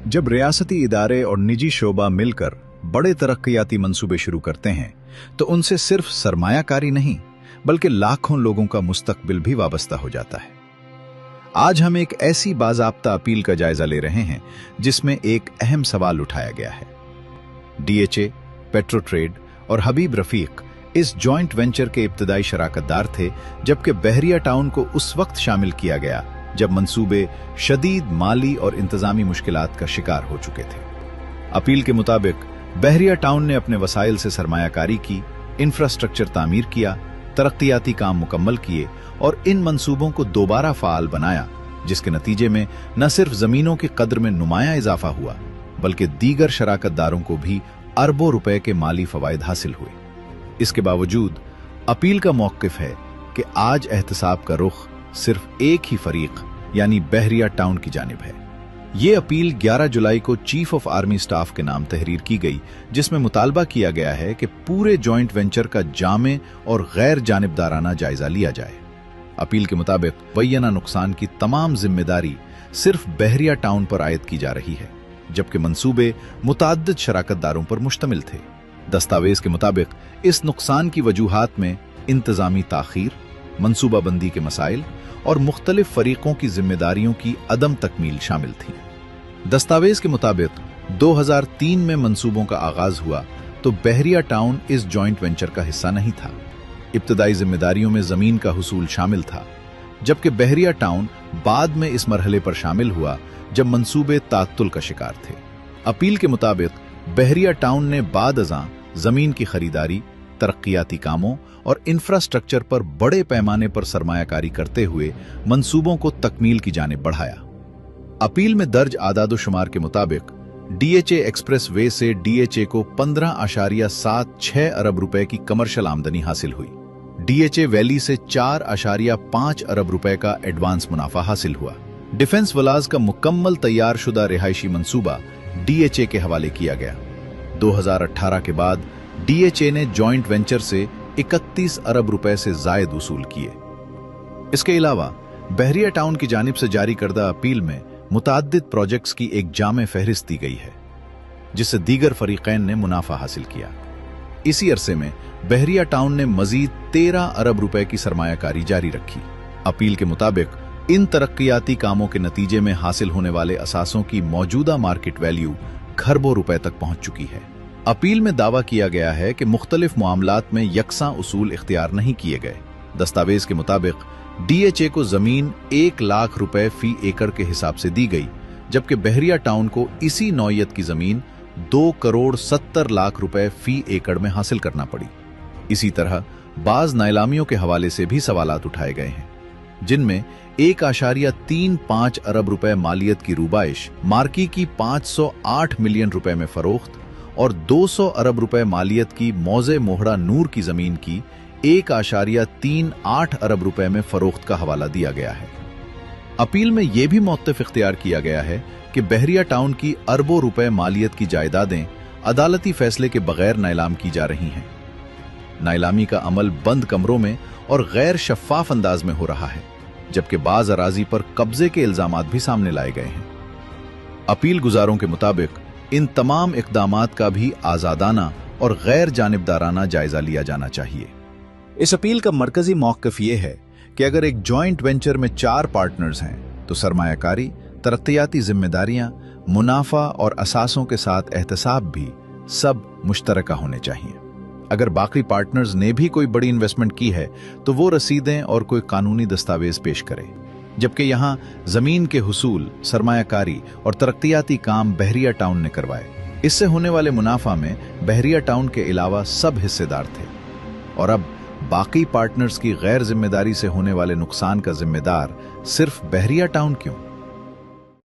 जब रियासती इदारे और निजी शोबा मिलकर बड़े तरक्कियाती मंसूबे शुरू करते हैं तो उनसे सिर्फ सरमायाकारी नहीं बल्कि लाखों लोगों का मुस्तकबिल भी वाबस्ता हो जाता है। आज हम एक ऐसी बाज़ाब्ता अपील का जायजा ले रहे हैं जिसमें एक अहम सवाल उठाया गया है। डीएचए, पेट्रोट्रेड और हबीब रफीक इस जॉइंट वेंचर के इब्तदाई शराकतदार थे, जबकि बहरिया टाउन को उस वक्त शामिल किया गया जब मंसूबे शदीद माली और इंतजामी मुश्किलात का शिकार हो चुके थे। अपील के मुताबिक बहरिया टाउन ने अपने वसाइल से सरमायाकारी की, इंफ्रास्ट्रक्चर तामीर किया, तरक्कियाती काम मुकम्मल किए और इन मंसूबों को दोबारा फाल बनाया, जिसके नतीजे में न सिर्फ जमीनों की कद्र में नुमाया इजाफा हुआ बल्कि दीगर शराकतदारों को भी अरबों रुपए के माली फवायद हासिल हुए। इसके बावजूद अपील का मौक़िफ़ है कि आज एहतसाब का रुख सिर्फ एक ही फरीक यानी बहरिया टाउन की जानिब है। ये अपील 11 जुलाई को चीफ ऑफ आर्मी स्टाफ के नाम तहरीर की गई, जिसमें मुतालबा किया गया है कि पूरे जॉइंट वेंचर का जामे और गैर जानिबदाराना जायजा लिया जाए। अपील के मुताबिक मुअय्यना नुकसान की तमाम जिम्मेदारी सिर्फ बहरिया टाउन पर आयद की जा रही है, जबकि मंसूबे मुताद्दिद शराकतदारों पर मुश्तमिल थे। दस्तावेज के मुताबिक इस नुकसान की वजूहात में इंतजामी ताखीर, मंसूबाबंदी के मसाइल और मुख्तलिफ फरीकों की जिम्मेदारियों की अदम तकमील शामिल थी। दस्तावेज के मुताबिक 2003 में मंसूबों का आगाज हुआ तो बहरिया टाउन इस जॉइंट वेंचर का हिस्सा नहीं था। इब्तदाई जिम्मेदारियों में जमीन का हुसूल शामिल था, जबकि बहरिया टाउन बाद में इस मरहले पर शामिल हुआ जब मंसूबे तात्तुल का शिकार थे। अपील के मुताबिक बहरिया टाउन ने बाद अज़ां जमीन की खरीदारी, तरक्कियाती कामों और इंफ्रास्ट्रक्चर पर बड़े पैमाने पर सरमायाकारी करते हुए मंसूबों को तकमील की जानिब बढ़ाया। अपील में दर्ज आदाद-ओ-शुमार के मुताबिक डीएचए एक्सप्रेस वे से डीएचए को 15.76 अरब रुपए की कमर्शियल आमदनी हासिल हुई। डीएचए वैली से 4.5 अरब रुपए का एडवांस मुनाफा हासिल हुआ। डिफेंस वलाज का मुकम्मल तैयार शुदा रिहायशी मंसूबा डीएचए के हवाले किया गया। 2018 के बाद डीएचए ने जॉइंट वेंचर से 31 अरब रुपए से जायद वसूल किए। इसके अलावा बहरिया टाउन की जानिब से जारी करदा अपील में मुताद्दिद प्रोजेक्ट्स की एक जामे फहरिस्त दी गई है, जिससे दीगर फरीकैन ने मुनाफा हासिल किया। इसी अरसे में बहरिया टाउन ने मजीद 13 अरब रुपए की सरमायाकारी जारी रखी। अपील के मुताबिक इन तरक्कियाती कामों के नतीजे में हासिल होने वाले असासों की मौजूदा मार्केट वैल्यू खरबों रुपए तक पहुंच चुकी है। अपील में दावा किया गया है कि मुख्तलिफ मामलात में यकसां उसूल इख्तियार नहीं किए गए। दस्तावेज के मुताबिक डीएचए को जमीन 1 लाख रुपए फी एकड़ के हिसाब से दी गई, जबकि बहरिया टाउन को इसी नौयत की जमीन 2 करोड़ 70 लाख रुपए फी एकड़ में हासिल करना पड़ी। इसी तरह बाज नाइलामियों के हवाले से भी सवालात उठाए गए हैं, जिनमें 1.35 अरब रुपए मालियत की रुबाइश, मार्की की 508 मिलियन रुपए में फरोख्त और 200 अरब रुपए मालियत की मौजे मोहड़ा नूर की जमीन की 1.38 अरब रुपए में फरोख्त का हवाला दिया गया है। अपील में यह भी मौक़िफ़ इख्तियार किया गया है कि बहरिया टाउन की अरबों रुपए मालियत की जायदादें अदालती फैसले के बगैर नाइलाम की जा रही हैं। नाइलामी का अमल बंद कमरों में और गैर शफ़ाफ अंदाज में हो रहा है, जबकि बाज अराजी पर कब्जे के इल्जामात भी सामने लाए गए हैं। अपील गुजारों के मुताबिक इन तमाम इक़दामात का भी आज़ादाना और गैर जानिबदाराना जायजा लिया जाना चाहिए। इस अपील का मरकजी मौक़िफ़ ये है कि अगर एक जॉइंट वेंचर में 4 पार्टनर्स हैं तो सरमायाकारी, तरक्कियाती जिम्मेदारियां, मुनाफा और असासों के साथ एहतसाब भी सब मुश्तरका होने चाहिए। अगर बाकी पार्टनर्स ने भी कोई बड़ी इन्वेस्टमेंट की है तो वो रसीदें और कोई कानूनी दस्तावेज पेश करें, जबकि यहाँ जमीन के हुसूल, सरमायाकारी और तरक्कियाती काम बहरिया टाउन ने करवाए। इससे होने वाले मुनाफा में बहरिया टाउन के अलावा सब हिस्सेदार थे, और अब बाकी पार्टनर्स की गैर जिम्मेदारी से होने वाले नुकसान का जिम्मेदार सिर्फ बहरिया टाउन क्यों?